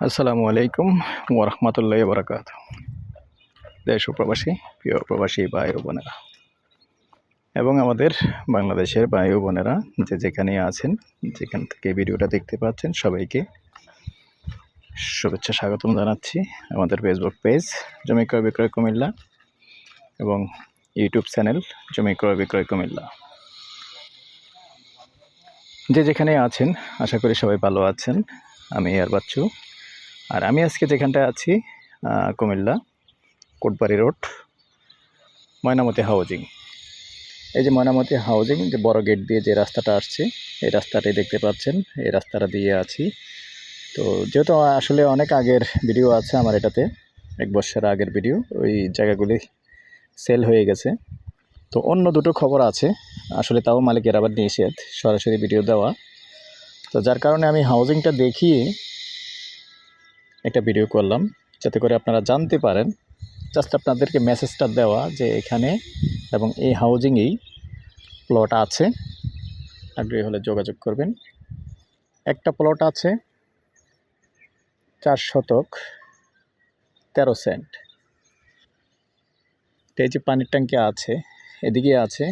আসসালামু আলাইকুম ওয়া রাহমাতুল্লাহি ওয়া বারাকাতুহু। দেশ ও প্রবাসী প্রিয় প্রবাসী ভাই ও বোনেরা এবং আমাদের বাংলাদেশের ভাই ও বোনেরা যে যেখানে আছেন, যেখান থেকে ভিডিওটা দেখতে পাচ্ছেন, সবাইকে শুভেচ্ছা স্বাগতম জানাচ্ছি। আমাদের ফেসবুক পেজ জমি ক্রয় বিক্রয় কুমিল্লা এবং ইউটিউব চ্যানেল জমি ক্রয় বিক্রয় কুমিল্লা। যে যেখানে আছেন আশা করি সবাই ভালো আছেন। আমি আর বাচ্চু, আর আমি আজকে যেখানটায় আছি কুমিল্লা কোটবাড়ি রোড, ময়নামতি হাউজিং। এই যে ময়নামতি হাউজিং, যে বড় গেট দিয়ে যে রাস্তাটা আসছে, এই রাস্তাটাই দেখতে পাচ্ছেন। এই রাস্তাটা দিয়ে আছি। তো যেহেতু আসলে অনেক আগের ভিডিও আছে আমার এটাতে, 1 বছর আগের ভিডিও, ওই জায়গাগুলি সেল হয়ে গেছে। তো অন্য দুটো খবর আছে আসলে, তাও মালিকের আবার নিষেধ সরাসরি ভিডিও দেওয়া। তো যার কারণে আমি হাউজিংটা দেখিয়ে একটা ভিডিও করলাম, যাতে করে আপনারা জানতে পারেন। জাস্ট আপনাদেরকে মেসেজটা দেওয়া যে এখানে এবং এই হাউজিংয়েই প্লট আছে, আগ্রহী হলে যোগাযোগ করবেন। একটা প্লট আছে 4 শতক 13 সেন্ট। এই যে পানির ট্যাঙ্কি আছে, এদিকে আছে,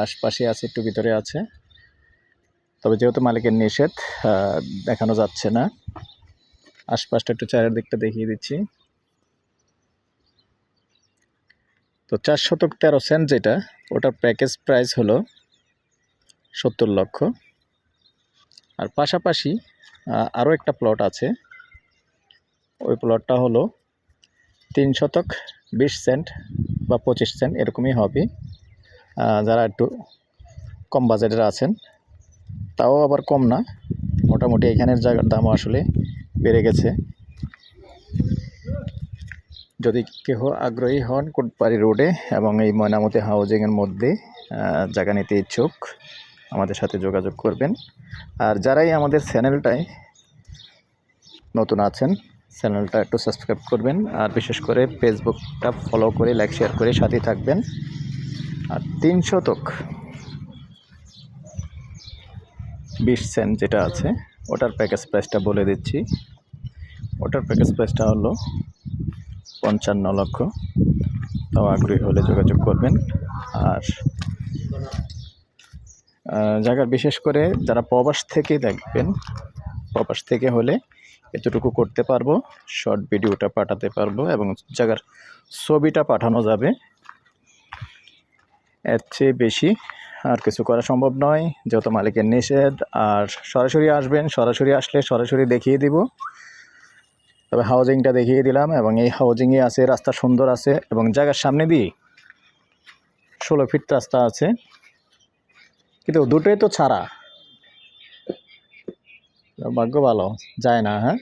আশপাশে আছে, একটু ভিতরে আছে। তবে যেহেতু মালিকের নিষেধ, দেখানো যাচ্ছে না। আশপাশটা একটু চারিদিকটা দেখিয়ে দিচ্ছি। তো 4 শতক 13 সেন্ট যেটা, ওটার প্যাকেজ প্রাইস হলো 70 লক্ষ। আর পাশাপাশি আরও একটা প্লট আছে, ওই প্লটটা হলো 3 শতক 20 সেন্ট বা 25 সেন্ট এরকমই হবে। যারা একটু কম বাজেটের আছেন, তাও আবার কম না, মোটামুটি এখানের জায়গার দামও আসলে বেড়ে গেছে। যদি কেউ আগ্রহী হন কোটবাড়ি রোডে এবং এই ময়নামতি হাউজিংয়ের মধ্যে জায়গা নিতে ইচ্ছুক, আমাদের সাথে যোগাযোগ করবেন। আর যারাই আমাদের চ্যানেলটায় নতুন আছেন, চ্যানেলটা একটু সাবস্ক্রাইব করবেন, আর বিশেষ করে ফেসবুকটা ফলো করে লাইক শেয়ার করে সাথে থাকবেন। আর 3 শতক 20 সেন্ট যেটা আছে, ওটার প্যাকেজ প্রাইসটা বলে দিচ্ছি। ওটার প্যাকেজ প্রাইসটা হলো 55 লক্ষ। তাও আগ্রহী হলে যোগাযোগ করবেন। আর জায়গার বিশেষ করে যারা প্রবাস থেকে দেখবেন, প্রবাস থেকে হলে এতটুকু করতে পারবো, শর্ট ভিডিওটা পাঠাতে পারবো এবং জায়গার ছবিটা পাঠানো যাবে। এর চেয়ে বেশি আর কিছু করা সম্ভব নয়, যেহেতু মালিকের নিষেধ। আর সরাসরি আসবেন, সরাসরি আসলে সরাসরি দেখিয়ে দিব। তবে হাউজিংটা দেখিয়ে দিলাম, এবং এই হাউজিংয়ে আছে, রাস্তা সুন্দর আছে এবং জায়গার সামনে দিয়ে 16 ফিট রাস্তা আছে, কিন্তু দুটোই তো ছাড়া। ভাগ্য ভালো যায় না। হ্যাঁ,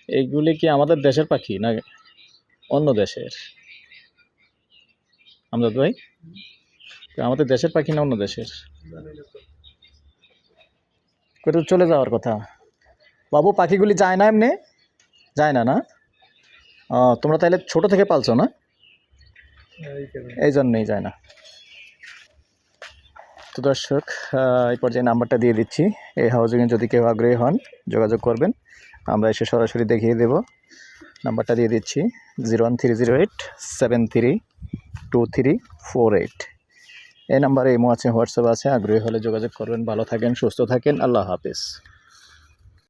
এইগুলি কি আমাদের দেশের পাখি না অন্য দেশের? আমজাদ ভাই, আমাদের দেশের পাখি না অন্য দেশের? কোথাও চলে যাওয়ার কথা। বাবু, পাখিগুলি যায় না এমনি? যায় না, না? তোমরা তাহলে ছোট থেকে পালছো না, এই জন্যই যায় না। তো দর্শক, এই পর্যায়ে নাম্বারটা দিয়ে দিচ্ছি। এই হাউজিংয়ে যদি কেউ আগ্রহী হন, যোগাযোগ করবেন, আমরা এসে সরাসরি দেখিয়ে দেব। নাম্বারটা দিয়ে দিচ্ছি 01308732348। এই নাম্বারে ইমো আছে, হোয়াটসঅ্যাপ আছে, আগ্রহী হলে যোগাযোগ করবেন। ভালো থাকেন, সুস্থ থাকেন, আল্লাহ হাফেজ।